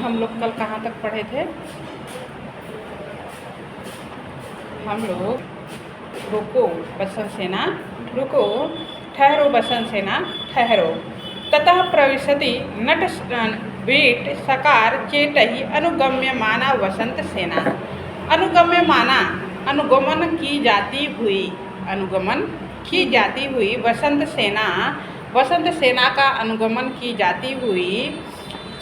हम लोग कल कहाँ तक पढ़े थे? हम लोग रुको बसंत सेना, रुको, ठहरो बसंत सेना, ठहरो, ततः प्रविशति नट बीट सकार चेटहि अनुगम्यमाना वसंत सेना। अनुगम्यमाना, अनुगमन की जाती हुई, अनुगमन की जाती हुई वसंत सेना, वसंत सेना का अनुगमन की जाती हुई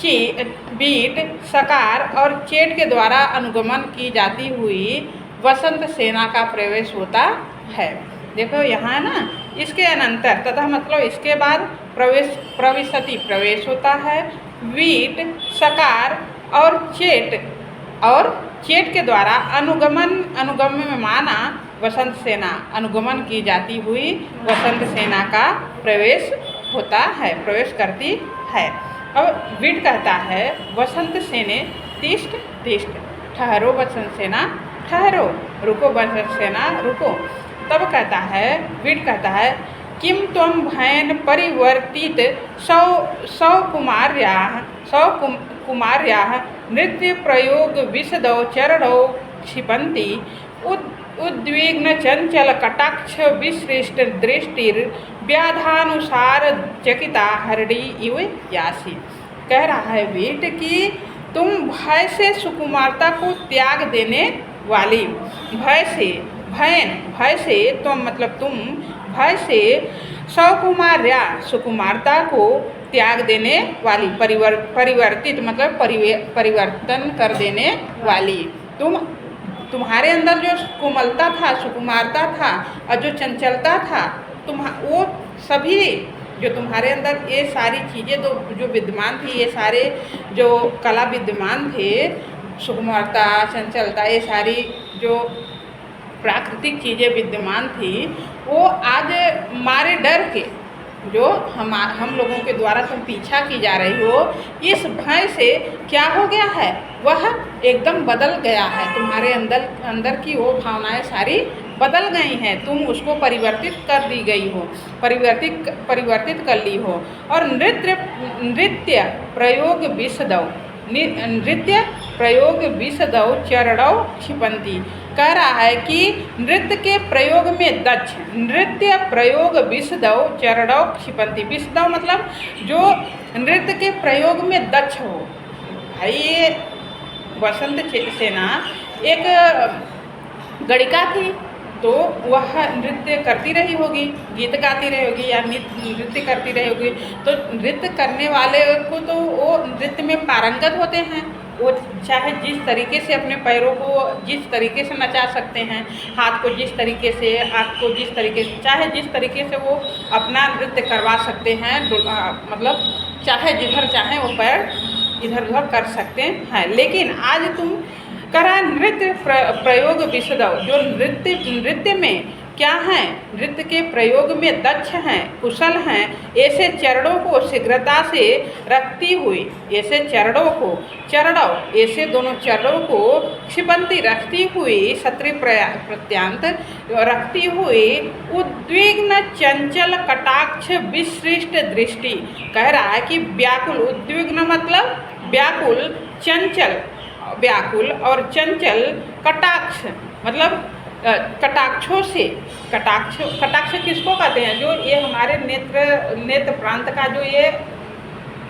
बीट सकार और चेट के द्वारा अनुगमन की जाती हुई वसंत सेना का प्रवेश होता है। देखो यहाँ है ना, इसके अनंतर तथा मतलब इसके बाद प्रविशति प्रवेश होता है, वीट सकार और चेट के द्वारा अनुगम्य में माना वसंत सेना, अनुगमन की जाती हुई वसंत सेना का प्रवेश होता है, प्रवेश करती है। अब वीट कहता है वसंत सेने तिष्ठ तिष्ठ, ठहरो बसंत सेना ठहरो, रुको बसंत सेना रुको। तब कहता है वीट कहता है किम त्वं भयन परिवर्तित सौ कुमार्याः नृत्य प्रयोग विशदौ चरणौ क्षिपन्ति उद्विग्न चंचल कटाक्ष विसृष्ट दृष्टिर व्याधानुसार चकिता हरड़ी इव यासी। कह रहा है वीट कि तुम भय से सुकुमारता को त्याग देने वाली, भय से तो मतलब तुम भय से सुकुमारता को त्याग देने वाली, परिवर्तित मतलब परिवर्तन कर देने वाली। तुम्हारे अंदर जो कोमलता था, सुकुमारता था और जो चंचलता था, वो सभी जो तुम्हारे अंदर ये सारी चीज़ें जो विद्यमान थी, ये सारे जो कला विद्यमान थे, सुकुमारता चंचलता, ये सारी जो प्राकृतिक चीज़ें विद्यमान थी, वो आज मारे डर के जो हम लोगों के द्वारा तुम पीछा की जा रही हो, इस भय से क्या हो गया है, वह एकदम बदल गया है। तुम्हारे अंदर की वो भावनाएं सारी बदल गई हैं, तुम उसको परिवर्तित कर दी गई हो, परिवर्तित कर ली हो। और नृत्य प्रयोग विशदौ चरणौ क्षिपन्ति। कह रहा है कि नृत्य के प्रयोग में दक्ष, नृत्य प्रयोग विशदौ चरणौ क्षिपन्ति। विशदौ मतलब जो नृत्य के प्रयोग में दक्ष हो। भाई ये वसंत सेना एक गणिका थी, तो वह नृत्य करती रही होगी, गीत गाती रही होगी या नृत्य करती रही होगी। तो नृत्य करने वाले को तो वो नृत्य में पारंगत होते हैं, वो चाहे जिस तरीके से अपने पैरों को जिस तरीके से नचा सकते हैं, हाथ को जिस तरीके से, आँख को जिस तरीके से, चाहे जिस तरीके से वो अपना नृत्य करवा सकते हैं, मतलब चाहे जिधर चाहे वो पैर इधर उधर कर सकते हैं। लेकिन आज तुम करा नृत्य प्रयोग विशदौ, जो नृत्य में क्या हैं, नृत्य के प्रयोग में दक्ष हैं, कुशल हैं, ऐसे चरणों को शीघ्रता से रखती हुई, ऐसे ऐसे दोनों चरणों को क्षिपंती रखती हुई, क्षत्रिय प्रत्यांत रखती हुई, उद्विग्न चंचल कटाक्ष विसृष्ट दृष्टि। कह रहा है कि व्याकुल, उद्विग्न मतलब व्याकुल, चंचल, व्याकुल और चंचल, कटाक्ष मतलब कटाक्षों से, कटाक्ष किसको कहते हैं, जो ये हमारे नेत्र प्रांत का जो ये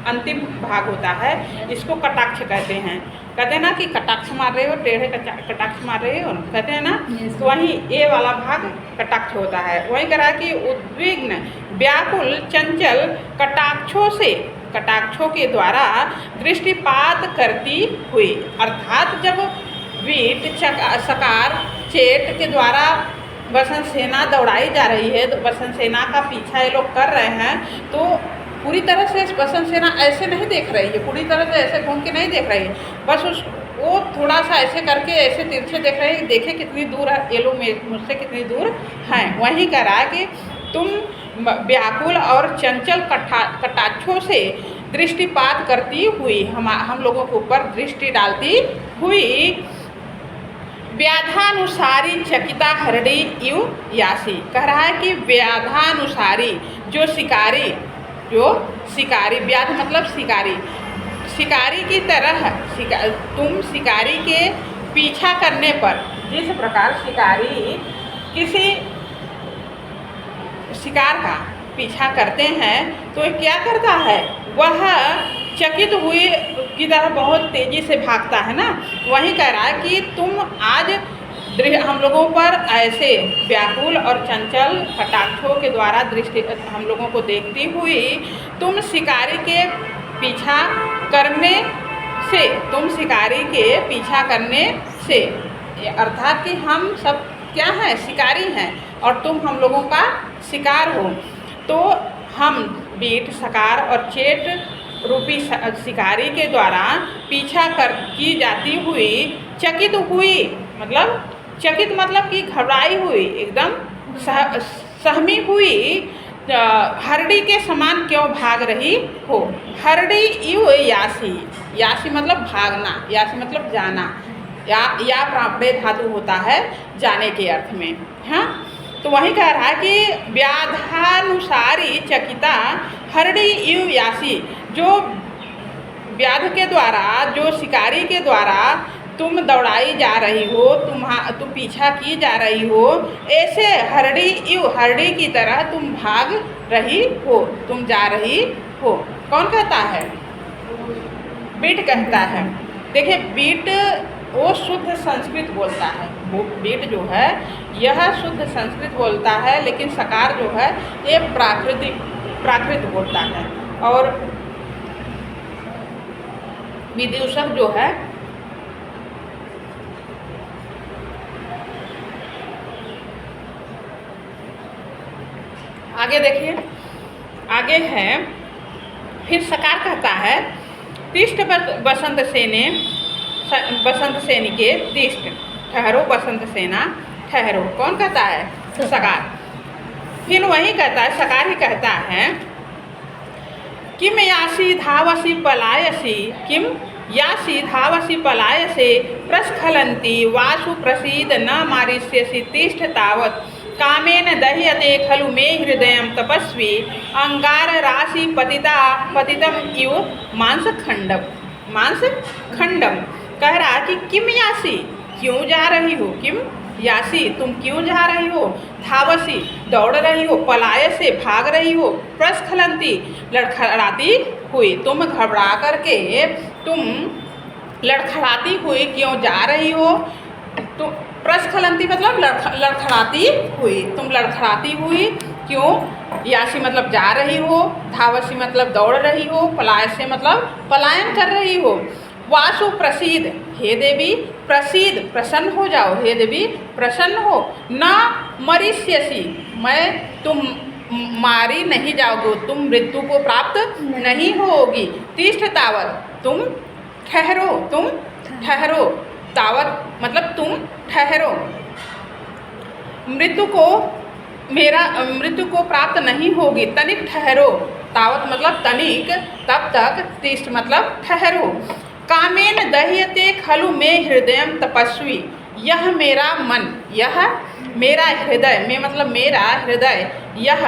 अंतिम भाग होता है, इसको कटाक्ष कहते हैं। कहते हैं ना कि कटाक्ष मार रहे हो, टेढ़े कटाक्ष मार रहे हो, कहते हैं ना, तो वहीं ये वाला भाग कटाक्ष होता है। वही करा कि उद्विग्न व्याकुल चंचल कटाक्षों के द्वारा दृष्टिपात करती हुई। अर्थात जब वीट सकार चेट के द्वारा बसंत सेना दौड़ाई जा रही है, तो बसंत सेना का पीछा ये लोग कर रहे हैं, तो पूरी तरह से बसंत सेना ऐसे नहीं देख रही है, पूरी तरह से ऐसे घूम के नहीं देख रही है, बस वो थोड़ा सा ऐसे करके ऐसे तिरछे देख रहे हैं, देखे कितनी दूर है ये लोग मुझसे कितनी दूर हैं। वहीं कह रहा है कि तुम व्याकुल और चंचल कटाक्षों से दृष्टिपात करती हुई, हम लोगों के ऊपर दृष्टि डालती हुई, व्याधानुसारी चकिता हरड़ी इव यासी। कह रहा है कि व्याधानुसारी जो शिकारी व्याध मतलब शिकारी, शिकारी की तरह तुम शिकारी के पीछा करने पर, जिस प्रकार शिकारी किसी शिकार का पीछा करते हैं तो क्या करता है, वह चकित हुए की तरह बहुत तेजी से भागता है ना। वही कह रहा है कि तुम आज हम लोगों पर ऐसे व्याकुल और चंचल कटाक्षों के द्वारा दृष्टि हम लोगों को देखती हुई तुम शिकारी के पीछा करने से अर्थात कि हम सब क्या हैं, शिकारी हैं और तुम हम लोगों का शिकार हो। तो हम बीट, सकार और चेट रूपी शिकारी के द्वारा पीछा की जाती हुई चकित हुई, चकित मतलब कि घबराई हुई, एकदम सहमी हुई हरड़ी के समान क्यों भाग रही हो। हरड़ी इव यासी, यासी मतलब भागना, यासी मतलब जाना, या प्रापड़े धातु होता है जाने के अर्थ में। हाँ, तो वही कह रहा है कि व्याधानुसारी चकिता हरड़ी इव यासी, जो व्याध के द्वारा, जो शिकारी के द्वारा तुम दौड़ाई जा रही हो, तुम पीछा की जा रही हो, ऐसे हरड़ी की तरह तुम भाग रही हो, तुम जा रही हो। कौन कहता है? बीट कहता है। देखिए, बीट वो शुद्ध संस्कृत बोलता है, वो बीट जो है यह शुद्ध संस्कृत बोलता है, लेकिन सकार जो है ये प्राकृत बोलता है। और विदूषक जो है आगे देखिए, आगे है फिर सकार कहता है तिष्ठ बसंत सेनी के तिष्ठ, ठहरो बसंत सेना ठहरो। कौन कहता है? सकार। फिर वही कहता है, सकार ही कहता है किम यासी धावसी पलायसी, किम यासी धावसी पलायसे प्रस्खलंती वासु प्रसीद न मारिष्यसि तिष्ठ तावत् कामेन दह्यते खलु मे हृदयं तपस्वी अंगार राशि पतितम इव मांसखंडम। कह रहा कि किम यासी, क्यों जा रही हो, किम यासी तुम क्यों जा रही हो, धावसी दौड़ रही हो, पलायसे भाग रही हो, प्रस्खलंती लड़खड़ाती हुई, तुम घबरा करके तुम लड़खड़ाती हुई क्यों जा रही हो। तुम प्रस्खलंती मतलब लड़खड़ाती हुई, तुम लड़खड़ाती हुई क्यों, यासी मतलब जा रही हो, धावसी मतलब दौड़ रही हो, पलायसे मतलब पलायन कर रही हो। वासु प्रसीद, हे देवी प्रसीद प्रसन्न हो जाओ, हे देवी प्रसन्न हो। न मरिष्यसि, तुम मारी नहीं जाओगे, तुम मृत्यु को प्राप्त नहीं होगी। तिष्ठ तावत, तुम ठहरो, तावत मतलब तुम ठहरो, मृत्यु को प्राप्त नहीं होगी, तनिक ठहरो, तावत मतलब तनिक, तब तक, तिष्ठ मतलब ठहरो। कामेन दह्यते खलु मे हृदयं तपस्वी, यह मेरा मन, यह मेरा हृदय, में मतलब मेरा हृदय, यह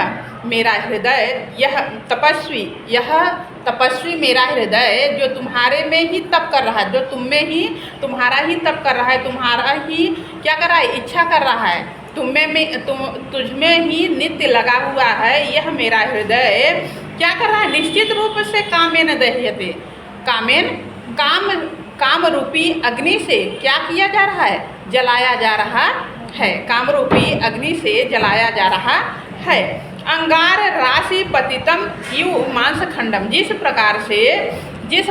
मेरा हृदय, यह तपस्वी, यह तपस्वी मेरा हृदय जो तुम्हारे में ही तप कर रहा है, जो तुम में ही तुम्हारा ही तप कर रहा है, तुम्हारा ही क्या कर रहा है, इच्छा कर रहा है, तुझ में ही नित्य लगा हुआ है। यह मेरा हृदय क्या कर रहा है, निश्चित रूप से कामेन दह्यते, काम रूपी अग्नि से क्या किया जा रहा है, जलाया जा रहा है, काम रूपी अग्नि से जलाया जा रहा है। अंगार राशि पतितम इव मांसखंडम, जिस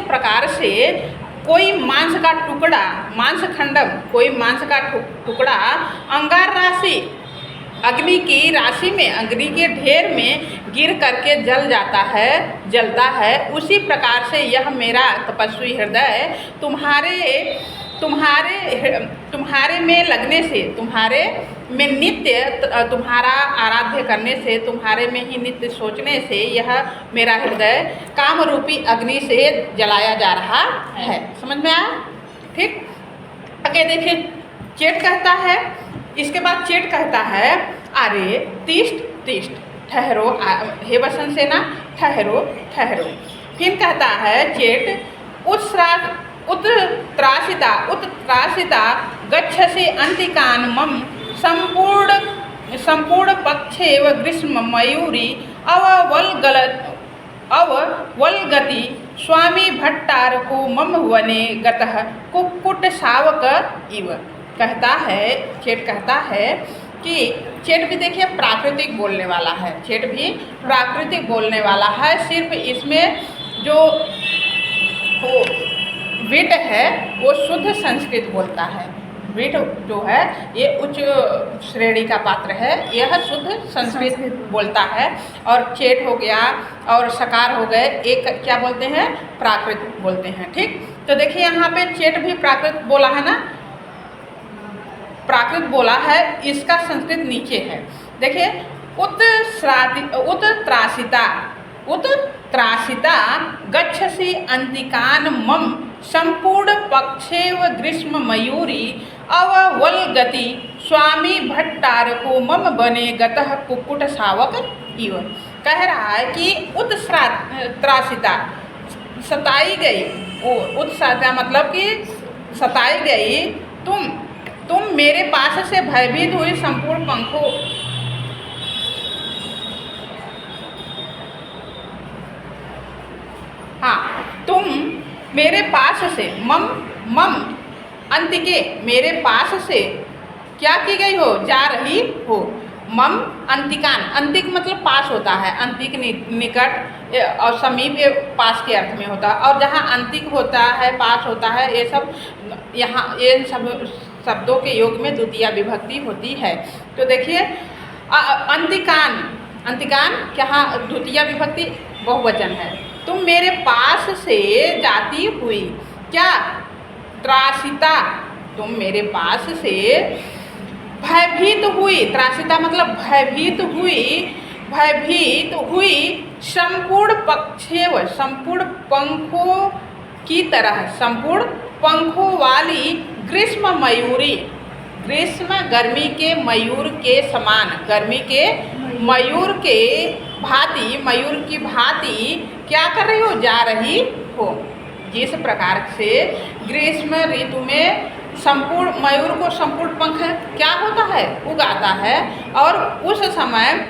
प्रकार से कोई मांस का टुकड़ा, मांसखंडम कोई मांस का टुकड़ा अंगार राशि अग्नि की राशि में, अग्नि के ढेर में गिर करके जलता है, उसी प्रकार से यह मेरा तपस्वी हृदय तुम्हारे में लगने से, तुम्हारे में नित्य तुम्हारा आराध्य करने से, तुम्हारे में ही नित्य सोचने से यह मेरा हृदय काम रूपी अग्नि से जलाया जा रहा है। समझ में आया? ठीक। आगे देखिए, चेट कहता है, इसके बाद चेट कहता है अरे तिष्ठ ठहरो, हे वसन सेना ठहरो। फिर कहता है चेट उत्त्रासिता गच्छसि अन्तिकान् मम संपूर्ण पक्षेव ग्रीष्म मयूरी अववल्गति स्वामी भट्टारको मम वने गतः कुक्कुट शावक इव। कहता है, चेट कहता है कि चेट भी देखिए प्राकृतिक बोलने वाला है, चेट भी प्राकृतिक बोलने वाला है। सिर्फ इसमें जो विट है वो शुद्ध संस्कृत बोलता है। विट जो है ये उच्च श्रेणी का पात्र है, यह शुद्ध संस्कृत बोलता है। और चेट हो गया और सकार हो गए, एक क्या बोलते हैं, प्राकृत बोलते हैं। ठीक, तो देखिए यहाँ पे चेट भी प्राकृत बोला है ना, प्राकृत बोला है, इसका संस्कृत नीचे है। देखिए उत्त्रासिता गच्छसि अन्तिकान् मम संपूर्ण पक्षेव ग्रीष्म मयूरी अववल्गति स्वामी भट्टारको मम बने गतः कुक्कुट शावक इव। कह रहा है कि उत्त्रासिता सताई गई, उत्साहिता मतलब कि सताई गई, तुम मेरे पास से भयभीत हुई संपूर्ण पंखों तुम मेरे पास से मम अंतिके मेरे पास से क्या की गई हो, जा रही हो। मम अंतिकान, अंतिक मतलब पास होता है, अंतिक निकट और समीप ये पास के अर्थ में होता है। और जहाँ अंतिक होता है, पास होता है, ये सब यहाँ ये सब शब्दों के योग में द्वितीय विभक्ति होती है। तो देखिए अंतिकान क्या द्वितीय विभक्ति बहुवचन है। तुम मेरे पास से जाती हुई, क्या त्रासिता, तुम मेरे पास से भयभीत हुई, त्रासिता मतलब भयभीत हुई संपूर्ण पक्षेव, संपूर्ण पंखों की तरह, संपूर्ण पंखों वाली ग्रीष्म मयूरी, ग्रीष्म गर्मी के मयूर के समान, गर्मी के मयूर के भांति, मयूर की भांति क्या कर रही हो, जा रही हो। जिस प्रकार से ग्रीष्म ऋतु में संपूर्ण मयूर को संपूर्ण पंख क्या होता है, उगाता है, और उस समय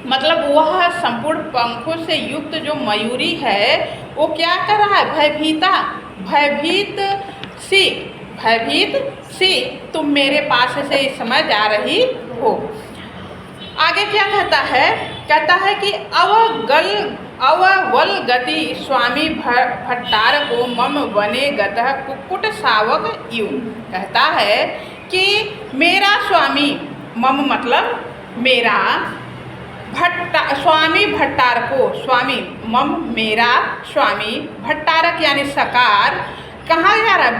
मतलब वह संपूर्ण पंखों से युक्त जो मयूरी है वो क्या कर रहा है, भयभीत सी तुम मेरे पास से इस समय जा रही हो। आगे क्या कहता है कि अववल्गति स्वामी भट्टारको मम वने गतः कुक्कुट शावक इव। कहता है कि मेरा स्वामी, मम मतलब मेरा, स्वामी भट्टारको, स्वामी मम मेरा स्वामी, भट्टारक यानी सकार, कहाँ जा रहा है,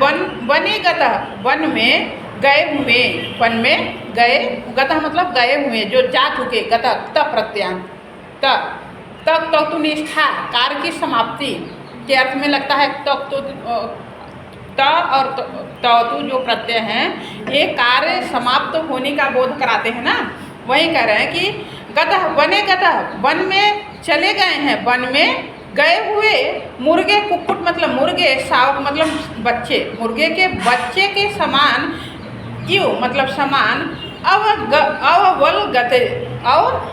वने गतः, वन में गए हुए, वन में गए, गतः मतलब गए हुए, जो जा चुके, गतः त प्रत्यांत, तक तो निष्ठा कार्य की समाप्ति के अर्थ में लगता है। तक तो त और तु जो प्रत्यय हैं ये कार्य समाप्त होने का बोध कराते हैं ना, वही कह रहे हैं कि गतः वने गतः, वन में चले गए हैं, वन में गए हुए, मुर्गे, कुक्कुट मतलब मुर्गे, शावक मतलब बच्चे, मुर्गे के बच्चे के समान, इव मतलब समान,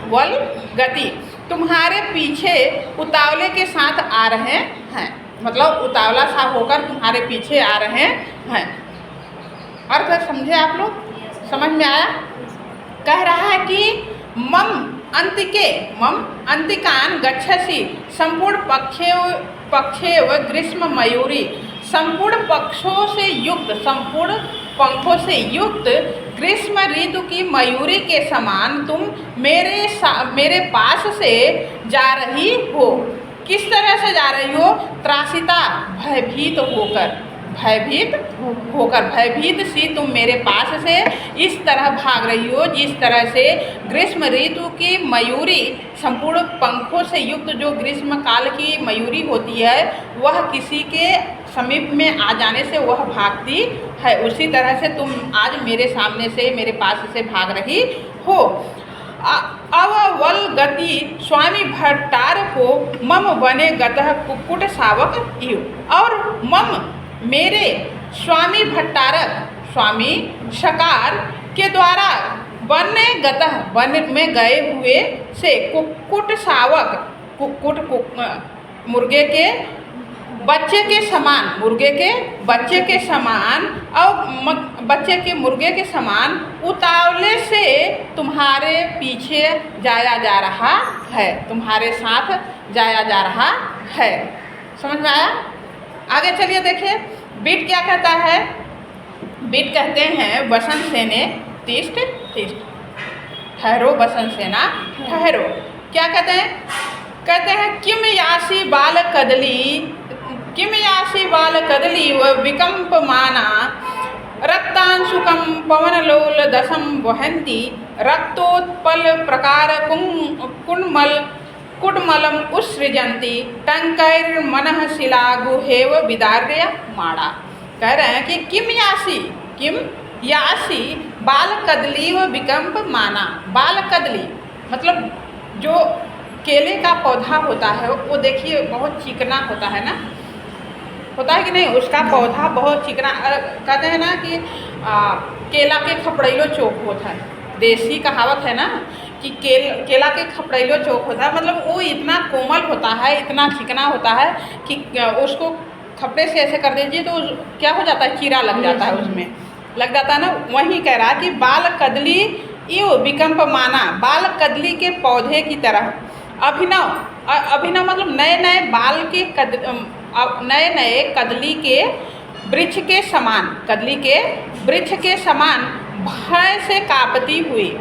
अववल्गति तुम्हारे पीछे उतावले के साथ आ रहे हैं, मतलब उतावला सा होकर तुम्हारे पीछे आ रहे हैं। अर्थ समझे आप लोग, समझ में आया? कह रहा है कि मम अंतिकान गच्छसि संपूर्ण पक्षेव ग्रीष्म मयूरी, संपूर्ण पक्षों से युक्त, संपूर्ण पंखों से युक्त ग्रीष्म ऋतु की मयूरी के समान तुम मेरे पास से जा रही हो। किस तरह से जा रही हो? त्रासिता, भयभीत सी तुम मेरे पास से इस तरह भाग रही हो जिस तरह से ग्रीष्म ऋतु की मयूरी, संपूर्ण पंखों से युक्त जो ग्रीष्म काल की मयूरी होती है वह किसी के समीप में आ जाने से वह भागती है, उसी तरह से तुम आज मेरे सामने से, मेरे पास से भाग रही हो। अववल गति स्वामी भट्टार को मम बने गतः कुक्कुट शावक इव। और मम मेरे स्वामी भट्टारक स्वामी शकार के द्वारा बने गतः वन में गए हुए से कुक्कुट शावक मुर्गे के बच्चे के समान, मुर्गे के बच्चे के समान और बच्चे के मुर्गे के समान उतावले से तुम्हारे पीछे जाया जा रहा है, तुम्हारे साथ जाया जा रहा है। समझ में आया? आगे चलिए देखिए बीट क्या कहता है। बीट कहते हैं वसंत सेने तिष्ठ तिष्ठ, ठहरो वसंत सेना ठहरो। क्या कहते हैं? कहते हैं किम यासी बाल कदली व विकम्प माना रक्तांशुकम पवनलोल दशम वहंती रक्तोत्पल प्रकार कुडमलम उत्सृजंती टंकैर मनः शिलागुहेव विदार्य माड़ा। कह रहे हैं कि किम यासी बाल कदली व विकम्प माना। बाल कदली मतलब जो केले का पौधा होता है वो देखिए बहुत चिकना होता है ना, होता है कि नहीं? उसका पौधा बहुत चिकना, कहते हैं ना कि केला के खपड़ैलो चौक होता है, देसी कहावत है ना कि केला के खपड़ैलो चौक होता है। मतलब वो इतना कोमल होता है, इतना चिकना होता है कि उसको खपड़े से ऐसे कर दीजिए तो क्या हो जाता है, कीड़ा लग जाता है, उसमें लग जाता है ना। वहीं कह रहा कि बाल कदली इव विकम्प माना, बाल कदली के पौधे की तरह अभिनव मतलब नए नए बाल के नए नए कदली के वृक्ष के समान, कदली के वृक्ष के समान भय से कांपती हुई।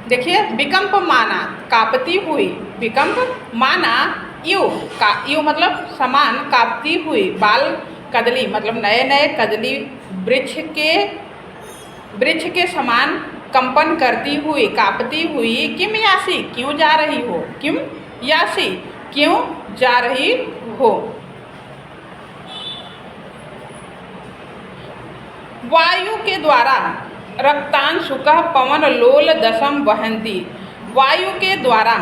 देखिए विकम्प माना कांपती हुई, विकम्प माना यू मतलब समान, कांपती हुई। बाल कदली मतलब नए नए कदली वृक्ष के समान कंपन करती हुई, कांपती हुई। किम यासी क्यों जा रही हो, किम यासी क्यों जा रही हो। वायु के द्वारा रक्तांशुकः पवन लोल दशम वहंती। वायु के द्वारा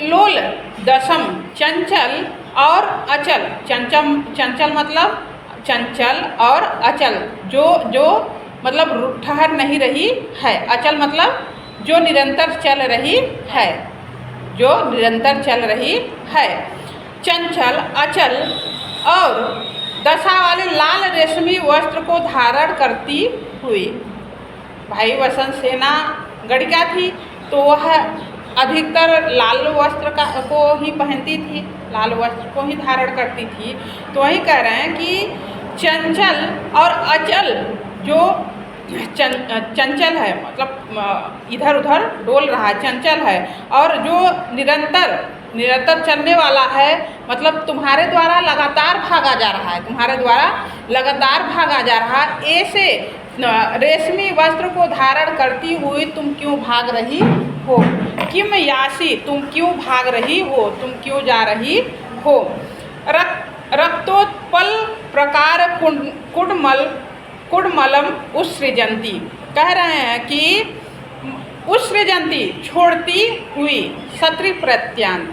लोल दशम चंचल और अचल। चंचल मतलब चंचल और अचल जो मतलब ठहर नहीं रही है। अचल मतलब जो निरंतर चल रही है, जो निरंतर चल रही है। चंचल अचल और दशा वाले लाल रेशमी वस्त्र को धारण करती हुई। भाई वसंत सेना गणिका थी तो वह अधिकतर लाल वस्त्र को ही पहनती थी, लाल वस्त्र को ही धारण करती थी। तो वही कह रहे हैं कि चंचल और अचल जो चंचल है मतलब इधर उधर डोल रहा है, चंचल है। और जो निरंतर चलने वाला है मतलब तुम्हारे द्वारा लगातार भागा जा रहा है, तुम्हारे द्वारा लगातार भागा जा रहा है। ऐसे रेशमी वस्त्र को धारण करती हुई तुम क्यों भाग रही हो। किम यासी तुम क्यों भाग रही हो, तुम क्यों जा रही हो। रक्तोत्पल प्रकार कुडमलम उत्सृजंती। कह रहे हैं कि उत्सृजंती छोड़ती हुई, सत्री प्रत्यांत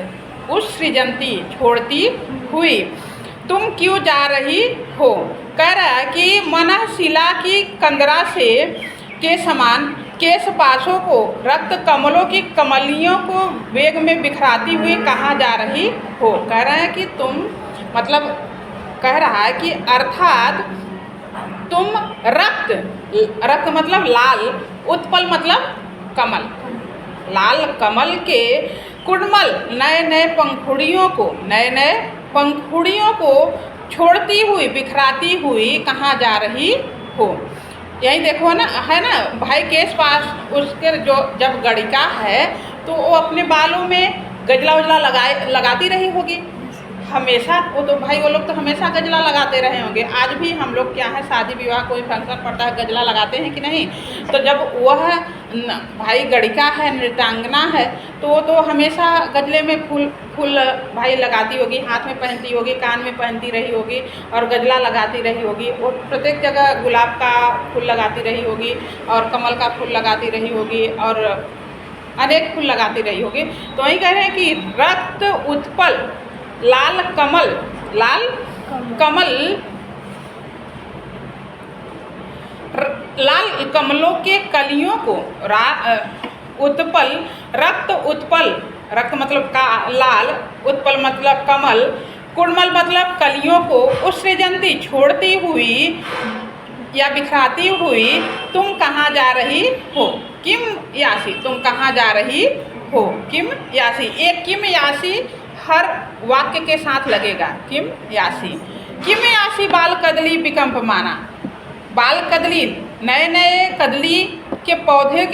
उत्सृजंती छोड़ती हुई। तुम क्यों जा रही हो। कह रहा है कि मनः शिला की कंदरा से के समान केश पाशों को, रक्त कमलों की कमलियों को वेग में बिखराती हुई कहाँ जा रही हो। कह रहे हैं कि तुम मतलब कह रहा है कि अर्थात तुम रक्त मतलब लाल, उत्पल मतलब कमल, लाल कमल के कुडमल नए नए पंखुड़ियों को छोड़ती हुई, बिखराती हुई कहाँ जा रही हो। यही देखो ना, है ना भाई केश पास उसके जो जब गणिका है तो वो अपने बालों में गजला उजला लगाती रही होगी हमेशा। वो तो भाई वो लोग तो हमेशा गजला लगाते रहे होंगे। आज भी हम लोग क्या है शादी विवाह कोई फंक्शन पड़ता है गजला लगाते हैं कि नहीं। तो जब वह भाई गणिका है, नृत्यांगना है, तो वो तो हमेशा गजले में फूल भाई लगाती होगी, हाथ में पहनती होगी, कान में पहनती रही होगी और गजला लगाती रही होगी, और प्रत्येक जगह गुलाब का फूल लगाती रही होगी और कमल का फूल लगाती रही होगी और अनेक फूल लगाती रही होगी। तो वही कह रहे हैं कि रक्त उत्पल लाल कमलों के कलियों को उत्पल रक्त मतलब लाल, उत्पल मतलब कमल, कुड़मल मतलब कलियों को उत्सृजंती छोड़ती हुई या बिखराती हुई तुम कहाँ जा रही हो, किम यासी, तुम कहाँ जा रही हो, किम यासी। एक किम यासी हर वाक्य के साथ लगेगा, किम यासी बाल कदली विकंप माना। बाल कदली नए कदली के पौधे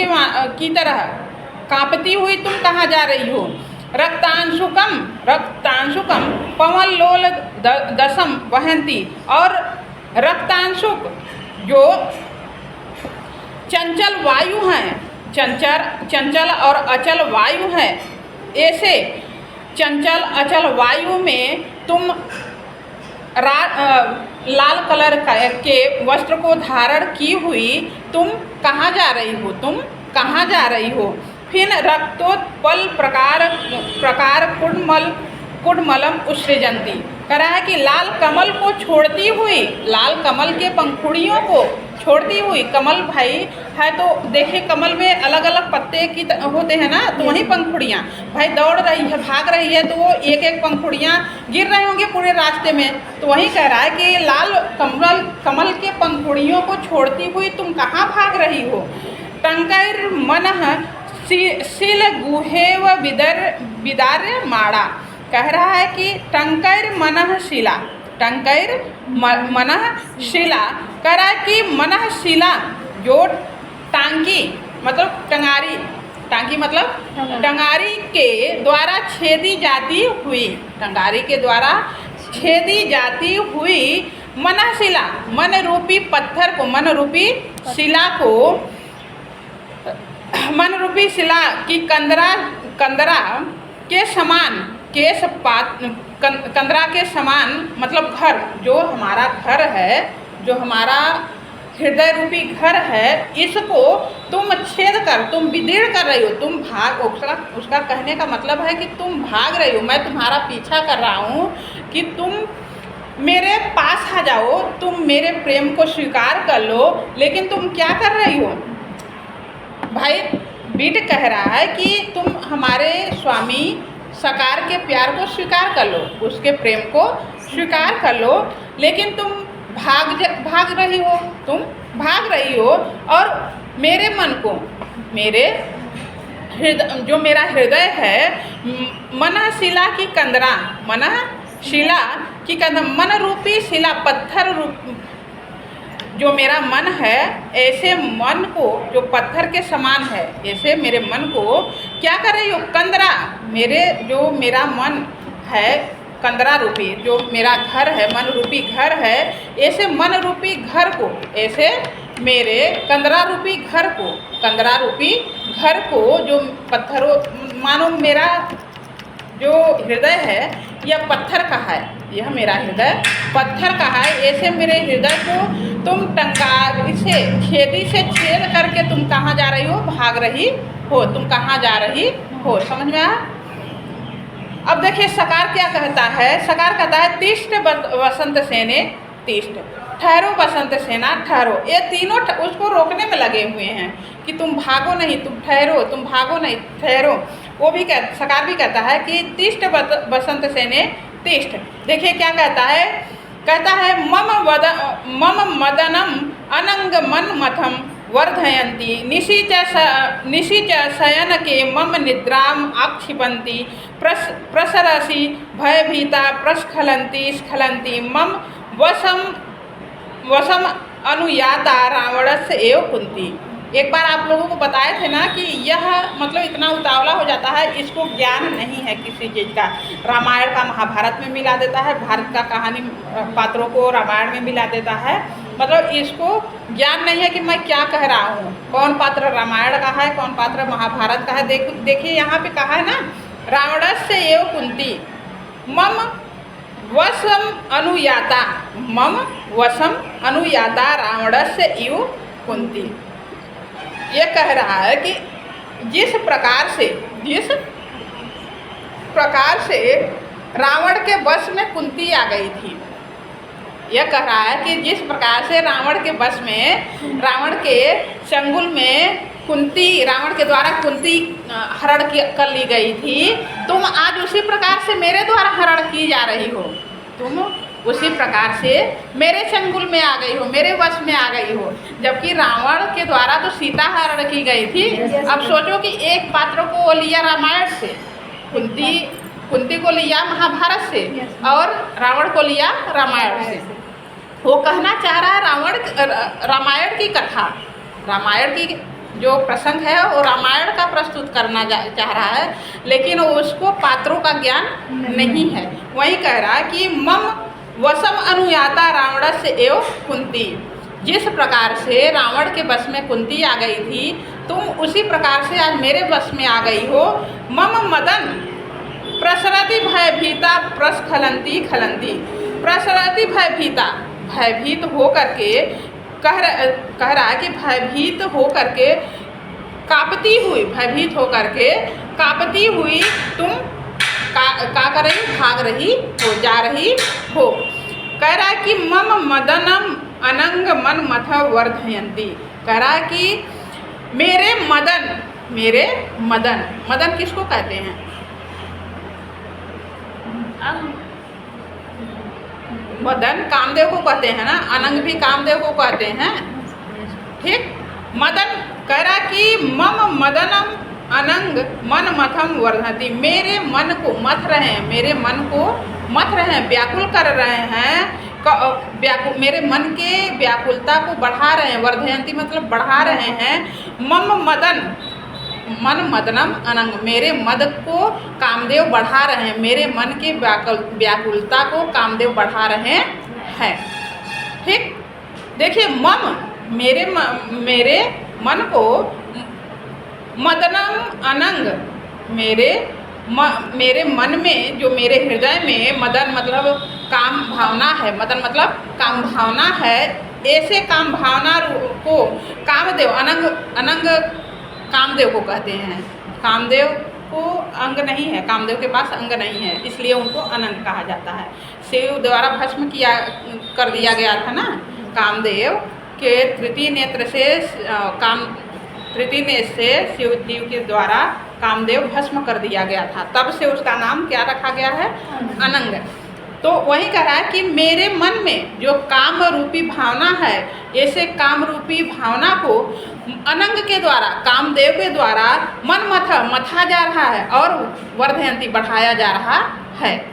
की तरह कांपती हुई तुम कहाँ जा रही हो। रक्तांशुकम पवन लोल दशम वहंती, और रक्तांशुक जो चंचल वायु हैं, चंचल और अचल वायु हैं, ऐसे चंचल अचल वायु में तुम लाल कलर के वस्त्र को धारण की हुई तुम कहाँ जा रही हो, फिर रक्तोत्पल प्रकार कुडमलम उत्सृजंती। कह रहा है कि लाल कमल को छोड़ती हुई, लाल कमल के पंखुड़ियों को छोड़ती हुई, कमल भाई है तो देखिए कमल में अलग अलग पत्ते की होते हैं ना, तो वही पंखुड़ियाँ भाई दौड़ रही है, भाग रही है, तो वो एक एक पंखुड़ियाँ गिर रहे होंगे पूरे रास्ते में। तो वही कह रहा है कि लाल कमल के पंखुड़ियों को छोड़ती हुई तुम कहाँ भाग रही हो। टंकर मनः शिल गुहेव विदार्य माड़ा। कह रहा है कि टंकर मनः शिला, कह रहा है कि मनः शिला जो टांकी मतलब टांगी मतलब टंगारी के द्वारा छेदी जाती हुई मनः शिला, मन रूपी पत्थर को, मन रूपी शिला की कंदरा के समान कंदरा के समान मतलब घर, जो हमारा घर है, जो हमारा हृदय रूपी घर है, इसको तुम छेद कर, तुम विदीर्ण कर रही हो, तुम भाग। उसका कहने का मतलब है कि तुम भाग रही हो, मैं तुम्हारा पीछा कर रहा हूँ कि तुम मेरे पास आ जाओ, तुम मेरे प्रेम को स्वीकार कर लो, लेकिन तुम क्या कर रही हो भाई। बीट कह रहा है कि तुम हमारे स्वामी साकार के प्यार को स्वीकार कर लो, उसके प्रेम को स्वीकार कर लो, लेकिन तुम भाग रही हो और मेरे मन को, मेरे हृदय, जो मेरा हृदय है, मनः शिला की कंदरा, मन रूपी शिला पत्थर रूप जो मेरा मन है, ऐसे मन को जो पत्थर के समान है, ऐसे मेरे मन को क्या कर रही हो, कंदरा, मेरा मन है कंदरा रूपी, जो मेरा घर है, मन रूपी घर है, ऐसे मन रूपी घर को, ऐसे मेरे कंदरा रूपी घर को जो पत्थरों, मानो मेरा जो हृदय है यह पत्थर का है, यह मेरा हृदय पत्थर का है, ऐसे मेरे हृदय को तुम छेदी से छेद करके तुम कहाँ जा रही हो, भाग रही हो, तुम कहाँ जा रही हो। समझ में आया। अब देखिए सकार क्या कहता है। सकार कहता है तिष्ठ वसंत सेने तिष्ठ, ठहरो बसंत सेना ठहरो। ये तीनों उसको रोकने में लगे हुए हैं कि तुम भागो नहीं, तुम ठहरो, तुम भागो नहीं, ठहरो। वो भी सकार भी कहता है कि तिष्ठ बसंत सेने तिष्ठ। देखिए क्या कहता है मम मदनम अनंग मन मथम वर्धयन्ति निशि च शयन के मम निद्राम आक्षिपन्ति प्रसरसि भयभीता प्रस्खलन्ति मम वशम अनुयाता रावणस्य एव कुंती। एक बार आप लोगों को बताए थे ना कि यह मतलब इतना उतावला हो जाता है, इसको ज्ञान नहीं है किसी चीज़ का। रामायण का महाभारत में मिला देता है, भारत का कहानी पात्रों को रामायण में मिला देता है, मतलब इसको ज्ञान नहीं है कि मैं क्या कह रहा हूँ, कौन पात्र रामायण का है, कौन पात्र महाभारत का है। देखिए यहाँ पे कहा है ना, रावणस्य एव कुंती मम वशम अनुयाता, मम वशम अनुयाता रावणस्य इव कुंती। ये कह रहा है कि जिस प्रकार से रावण के वश में कुंती आ गई थी, यह कह रहा है कि जिस प्रकार से रावण के वश में, रावण के चंगुल में कुंती, रावण के द्वारा कुंती हरण कर ली गई थी, तुम आज उसी प्रकार से मेरे द्वारा हरण की जा रही हो। तुम उसी प्रकार से मेरे चंगुल में आ गई हो, मेरे वश में आ गई हो। जबकि रावण के द्वारा तो सीता हरण की गई थी। अब सोचो कि एक पात्र को लिया रामायण से, कुंती को लिया महाभारत से, और रावण को लिया रामायण से। वो कहना चाह रहा है रामायण की कथा, रामायण की जो प्रसंग है वो रामायण का प्रस्तुत करना चाह रहा है, लेकिन उसको पात्रों का ज्ञान नहीं है। वही कह रहा है कि मम वशम अनुयाता रावणस्य एव कुंती, जिस प्रकार से रावण के वश में कुंती आ गई थी, तुम उसी प्रकार से आज मेरे वश में आ गई हो। मम मदन प्रसरति भयभीता प्रस्खलंती खलंती, प्रसरति भयभीता, भयभीत हो करके कह रहा है कि भयभीत हो करके कांपती हुई, भयभीत हो करके कांपती हुई तुम का कर रही, भाग रही हो, जा रही हो। कह रहा है कि मम मदनम अनंग मन मथ वर्धयंती, कह रहा है कि मेरे मदन किसको कहते हैं? मदन कामदेव को कहते हैं ना, अनंग भी कामदेव को कहते हैं, ठीक। मदन कह रहा कि मम मदनम अनंग मन मथम वर्धती, मेरे मन को मथ रहे हैं, मेरे मन को मथ रहे हैं, व्याकुल कर रहे हैं, मेरे मन के व्याकुलता को बढ़ा रहे हैं। वर्धयंती मतलब बढ़ा रहे हैं। मम मदन, मन मदनम अनंग, मेरे मद को कामदेव बढ़ा रहे हैं, मेरे मन के व्याकुलता को कामदेव बढ़ा रहे हैं, ठीक। देखिए मम, मेरे मन को, मदनम अनंग, मेरे मन में, जो मेरे हृदय में मदन मतलब काम भावना है, मदन मतलब काम भावना है, ऐसे काम भावना को कामदेव, अनंग कामदेव को कहते हैं। कामदेव को अंग नहीं है, कामदेव के पास अंग नहीं है, इसलिए उनको अनंग कहा जाता है। शिव द्वारा भस्म कर दिया गया था ना, कामदेव के तृतीय नेत्र से शिवदेव के द्वारा कामदेव भस्म कर दिया गया था, तब से उसका नाम क्या रखा गया है? अनंग। तो वही कह रहा है कि मेरे मन में जो काम रूपी भावना है, ऐसे काम रूपी भावना को अनंग के द्वारा, कामदेव के द्वारा मथा जा रहा है, और वर्धयंती बढ़ाया जा रहा है,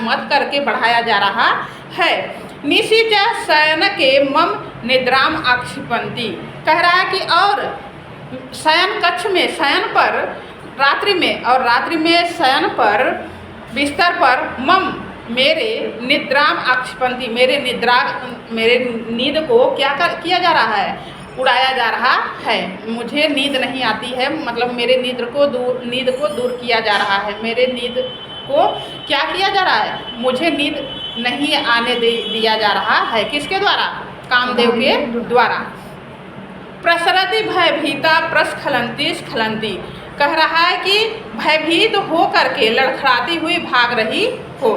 मत करके बढ़ाया जा रहा है। निशिच शयन के मम निद्राम आक्षिपंती, कह रहा है कि और शयन कक्ष में, शयन पर रात्रि में, और रात्रि में शयन पर बिस्तर पर मम मेरे निद्राम आक्षिपंती, मेरे नींद को क्या किया जा रहा है? उड़ाया जा रहा है। मुझे नींद नहीं आती है, मतलब मेरे नींद को दूर किया जा रहा है, मेरे नींद को क्या किया जा रहा है? मुझे नींद नहीं आने दिया जा रहा है। किसके द्वारा? कामदेव के द्वारा। प्रसरति भयभीता प्रस्खलंती स्खलंती, कह रहा है कि भयभीत हो करके लड़खड़ाती हुई भाग रही हो।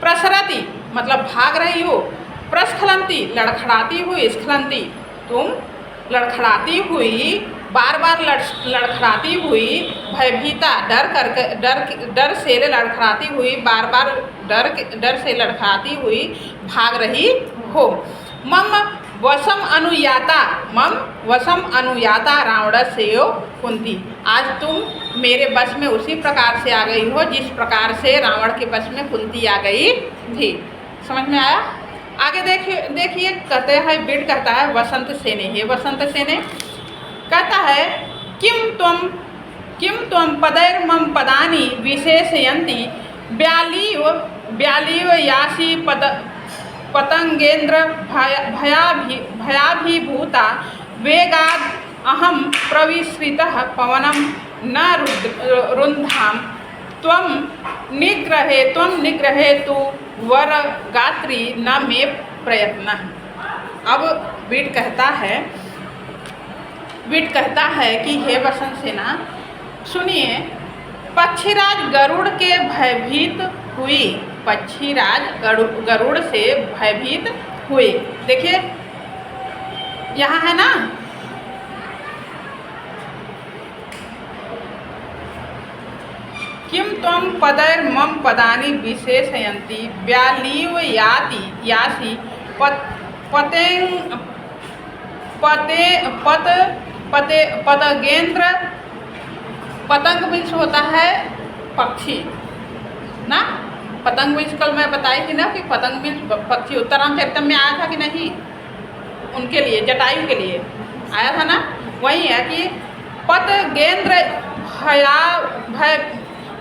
प्रसरति मतलब भाग रही हो, प्रस्खलंती लड़खड़ाती हुई, स्खलंती तुम लड़खड़ाती हुई, बार बार लड़खड़ाती हुई, भयभीता डर से लड़खड़ाती हुई, बार बार डर से लड़खड़ाती हुई भाग रही हो। मम वशम अनुयाता रावणस्य कुंती, आज तुम मेरे वश में उसी प्रकार से आ गई हो जिस प्रकार से रावण के वश में कुंती आ गई थी। समझ में आया? आगे देखिए कहते हैं, बिड कहता है वसंत सेने, हे वसंत सेने, कहता है किम त्वम पदैर्मम पदानि विशेषयन्ति ब्यालीव यासी पतंगेन्द्र भयाभिभूता वेगाद अहम प्रविश्रितः पवनम न रुन्धाम त्वं निग्रहे तु वर गात्री न मे प्रयत्न। अब बीट कहता है कि हे वसंत सेना सुनिए, पक्षीराज गरुड़ के भयभीत हुई, पक्षीराज गरुड़ से भयभीत हुए। देखिए यहाँ है ना, किम त्वं पदैर्मम पदानि विशेषयन्ति व्यालीव यासि पतंगेन्द्र। पतंग मीन्स होता है पक्षी ना, पतंग मीन्स कल मैं बताई थी ना कि पतंग मीन्स पक्षी। उत्तरामचरितम में आया था कि नहीं, उनके लिए जटायु के लिए आया था ना, वही है कि पतंगेन्द्र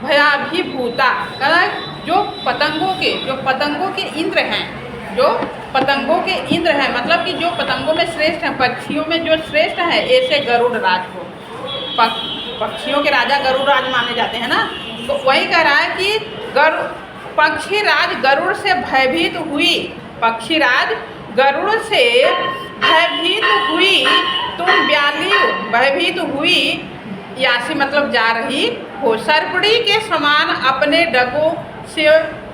भयाभिभूता, जो पतंगों के इंद्र हैं, जो पतंगों के इंद्र हैं, मतलब कि जो पतंगों में श्रेष्ठ हैं, पक्षियों में जो श्रेष्ठ है, ऐसे गरुड़ राज को, पक्षियों के राजा गरुड़ राज माने जाते हैं ना। तो वही कह रहा है कि पक्षी राज गरुड़ से भयभीत हुई, पक्षी राज गरुड़ से भयभीत हुई, तुम भयभीत हुई, यासी मतलब जा रही हो, सर्पड़ी के समान अपने डगों से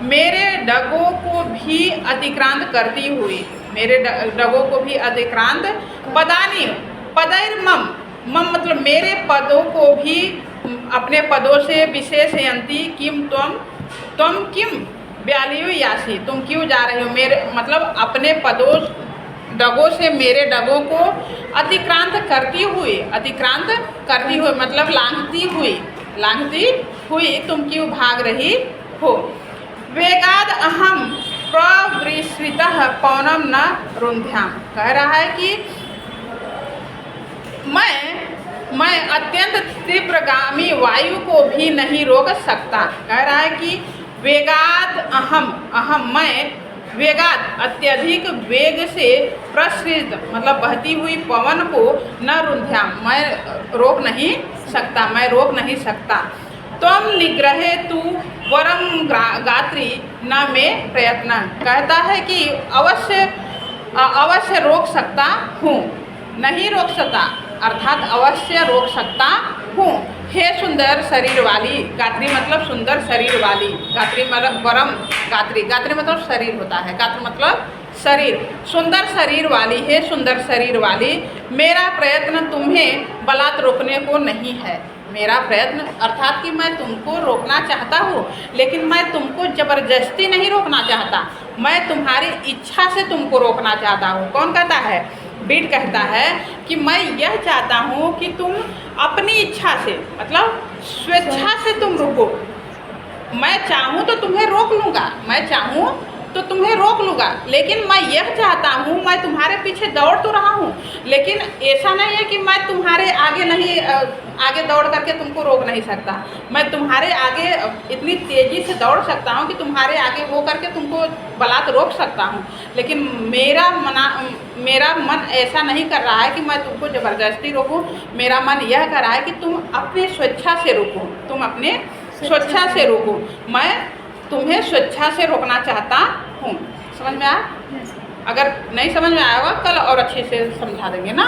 मेरे डगों को भी अतिक्रांत करती हुई, मेरे डगों को भी अतिक्रांत। पदानी पदैर्मम, मम मतलब मेरे पदों को भी अपने पदों से विशेषयन्ति, किम तुम किम व्यालियो यासी, तुम क्यों जा रहे हो, मेरे मतलब अपने डगों से मेरे डगों को अतिक्रांत करती हुई मतलब लांघती हुई तुम क्यों भाग रही हो। वेगाद अहम प्रवृश्रितः पवनम न रुन्ध्याम, कह रहा है कि मैं अत्यंत तीव्रगामी वायु को भी नहीं रोक सकता। कह रहा है कि वेगाद अहम मैं, वेगाद अत्यधिक वेग से प्रसृत मतलब बहती हुई पवन को न रुन्ध्याम, मैं रोक नहीं सकता। त्वं निग्रहे तु वरम गात्री न मे प्रयत्न, कहता है कि अवश्य रोक सकता हूँ, नहीं रोक सकता अर्थात अवश्य रोक सकता हूँ। हे सुंदर शरीर वाली, गात्री मतलब सुंदर शरीर वाली, गात्री मतलब शरीर होता है, गात्र मतलब शरीर, सुंदर शरीर वाली, हे सुंदर शरीर वाली, मेरा प्रयत्न तुम्हें बलात् रोकने को नहीं है। मेरा प्रयत्न अर्थात कि मैं तुमको रोकना चाहता हूँ, लेकिन मैं तुमको जबरदस्ती नहीं रोकना चाहता, मैं तुम्हारी इच्छा से तुमको रोकना चाहता हूँ। कौन कहता है? बीट कहता है कि मैं यह चाहता हूँ कि तुम अपनी इच्छा से मतलब स्वेच्छा से तुम रुको। मैं चाहूँ तो तुम्हें रोक लूँगा, लेकिन मैं यह चाहता हूँ, मैं तुम्हारे पीछे दौड़ तो रहा हूँ, लेकिन ऐसा नहीं है कि मैं तुम्हारे आगे दौड़ करके तुमको रोक नहीं सकता। मैं तुम्हारे आगे इतनी तेज़ी से दौड़ सकता हूँ कि तुम्हारे आगे हो करके तुमको बलात् रोक सकता हूँ, लेकिन मेरा मन ऐसा नहीं कर रहा है कि मैं तुमको ज़बरदस्ती रोकूँ। मेरा मन यह कर रहा है कि तुम अपने स्वेच्छा से रोको, मैं तुम्हें स्वेच्छा से रोकना चाहता हूँ। समझ में आया? अगर नहीं समझ में आया होगा कल और अच्छे से समझा देंगे ना।